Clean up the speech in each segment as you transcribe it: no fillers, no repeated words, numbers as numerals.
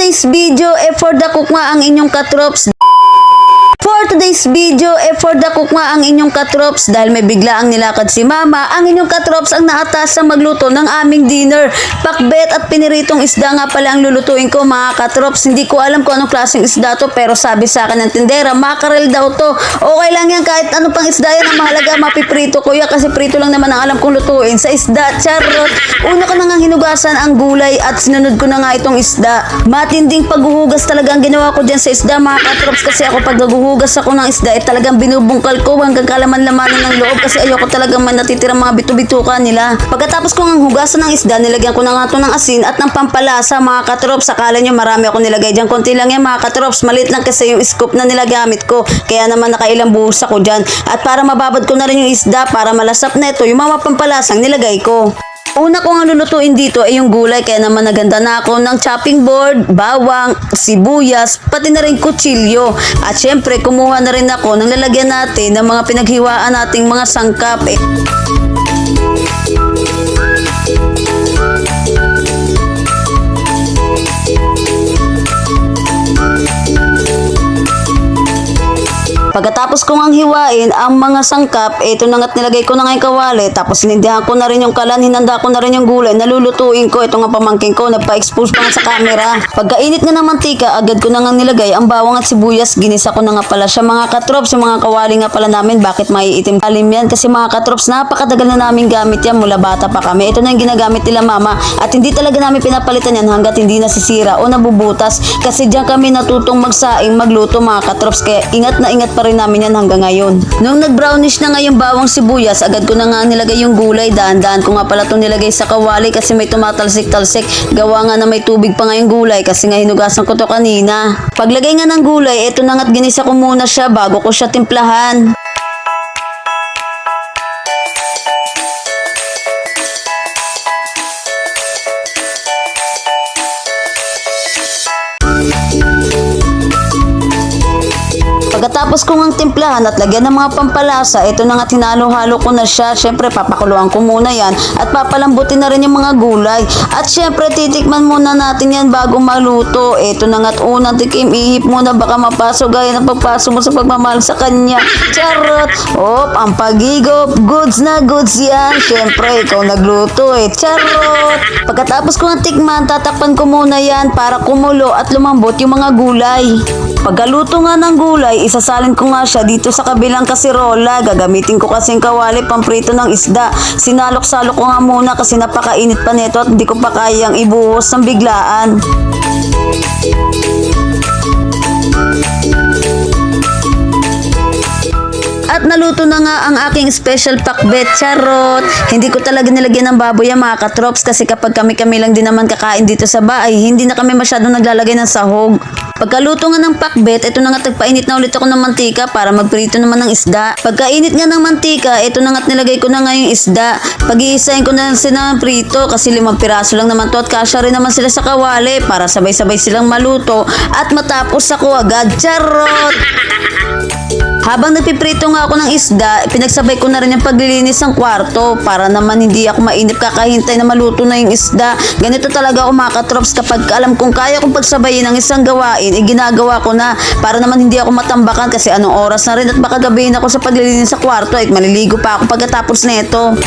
today's video, for the cook nga ang inyong katrops. For today's video, for the cook nga ang inyong katrops dahil may bigla ang nilakad si mama. Ang inyong katrops ang naatasang magluto ng aming dinner. Pakbet at piniritong isda nga pala ang lulutuin ko mga katrops. Hindi ko alam kung anong klaseng isda to pero sabi sa akin ng tindera, mackerel daw to. Okay lang yan kahit ano pang isda yan. Ang mahalaga mapiprito kuya kasi prito lang naman ang alam kong lutuin sa isda. Charot! Una ko na nga hinugasan ang gulay at sinunod ko na nga itong isda. Matinding paghuhugas talaga ang ginawa ko dyan sa isda mga katrops kasi ako pag hugas ako ng isda talagang binubungkal ko hanggang kalaman-lamanan ng loob kasi ayoko talagang may natitira mga bitu-bituka nila. Pagkatapos ko ng hugasan ng isda, nilagyan ko na nga ito ng asin at ng pampalasa mga katrops. Akala nyo marami ako nilagay dyan. Konti lang yan mga katrops. Maliit lang kasi yung scoop na nilagamit ko. Kaya naman nakailang buhos ako dyan. At para mababad ko na rin yung isda, para malasap na ito, yung mga pampalasang nilagay ko. Una ko nga lulutuin dito ay yung gulay kaya naman naganda na ako ng chopping board, bawang, sibuyas, pati na rin kutsilyo. At syempre kumuha na rin ako ng lalagyan natin ng mga pinaghiwaan nating mga sangkap. Pagkatapos kong ang hiwain ang mga sangkap, ito na nga't nilagay ko na nga yung kawali, tapos sinindihan ko na rin yung kalan, hinanda ko na rin yung gulay, nalulutuin ko, ito nga pamangking ko, nagpa-expose pa nga sa camera. Pagkainit nga ng mantika, agad ko na nga nilagay ang bawang at sibuyas, ginisa ko na nga pala siya mga katrops, yung mga kawali nga pala namin, bakit may itim talim yan? Kasi mga katrops, napakatagal na namin gamit yan, mula bata pa kami, ito na yung ginagamit nila mama, at hindi talaga namin pinapalitan yan hanggat hindi nasisira o nabubutas, kasi diyan kami natutong magsaing, magluto mga katrops, kaya ingat na ingat pa rin namin yan hanggang ngayon. Nung nag-brownish na nga yung bawang sibuyas, agad ko na nga nilagay yung gulay. Dahan-dahan ko nga pala itong nilagay sa kawali kasi may tumatalsik-talsik. Gawa nga na may tubig pa nga yung gulay kasi nga hinugasan ko to kanina. Paglagay nga ng gulay, eto na nga't ginisa ko muna siya bago ko siya timplahan. Pagkatapos ko ngang timplahan at lagyan ng mga pampalasa, ito na nga tinalo-halo ko na siya. Siyempre papakuluan ko muna yan at papalambutin na rin yung mga gulay. At siyempre titikman muna natin yan bago maluto. Ito na nga't unang tikim, ihip muna baka mapasok gaya ng pagpasok mo sa pagmamahal sa kanya. Charot! Op, ang pagigop, goods na goods yan. Siyempre ikaw nagluto Charot! Pagkatapos ko ng tikman, tatakpan ko muna yan para kumulo at lumambot yung mga gulay. Pagkaluto nga ng gulay, isasalin ko nga siya dito sa kabilang kasirola. Gagamitin ko kasing kawali pamprito ng isda. Sinalok-salok ko nga muna kasi napakainit pa nito at hindi ko pa kayang ibuhos ng biglaan. At naluto na nga ang aking special pakbet. Charot! Hindi ko talaga nilagyan ng baboy ang mga katrops kasi kapag kami lang din naman kakain dito sa bahay, hindi na kami masyadong naglalagay ng sahog. Pagkaluto nga ng pakbet, ito na nga tagpainit na ulit ako ng mantika para magprito naman ng isda. Pagkainit nga ng mantika, ito na nga nilagay ko na nga yung isda. Pag-iisahin ko na sila ng prito kasi 5 piraso lang naman to at kasya rin naman sila sa kawali para sabay-sabay silang maluto at matapos ako agad. Charot! Habang nagpiprito nga ako ng isda, pinagsabay ko na rin yung paglilinis ng kwarto para naman hindi ako mainip kakahintay na maluto na yung isda. Ganito talaga ako mga katrops kapag alam kong kaya kong pagsabayin ng isang gawain, ginagawa ko na para naman hindi ako matambakan kasi anong oras na rin at baka gabihin ako sa paglilinis sa kwarto at maliligo pa ako pagkatapos nito.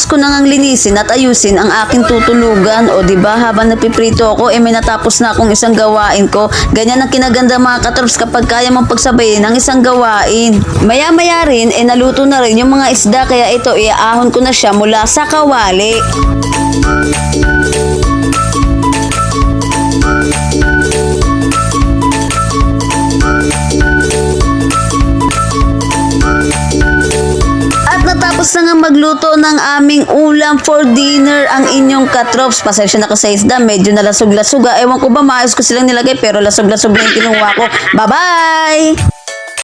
natapos ko na ngang linisin at ayusin ang aking tutulugan. O diba, habang nagpiprito ako, may natapos na akong isang gawain ko. Ganyan ang kinaganda mga katrops kapag kaya mong pagsabayin ang isang gawain. Maya-maya rin, naluto na rin yung mga isda, kaya ito, iaahon ko na siya mula sa kawali. Natapos na nga magluto ng aming ulam for dinner ang inyong katrops. Pasensya na ko sa isda, medyo nalasog-lasog. Ewan ko ba, maayos ko silang nilagay pero lasog-lasog na yung kinuha ko. Bye-bye!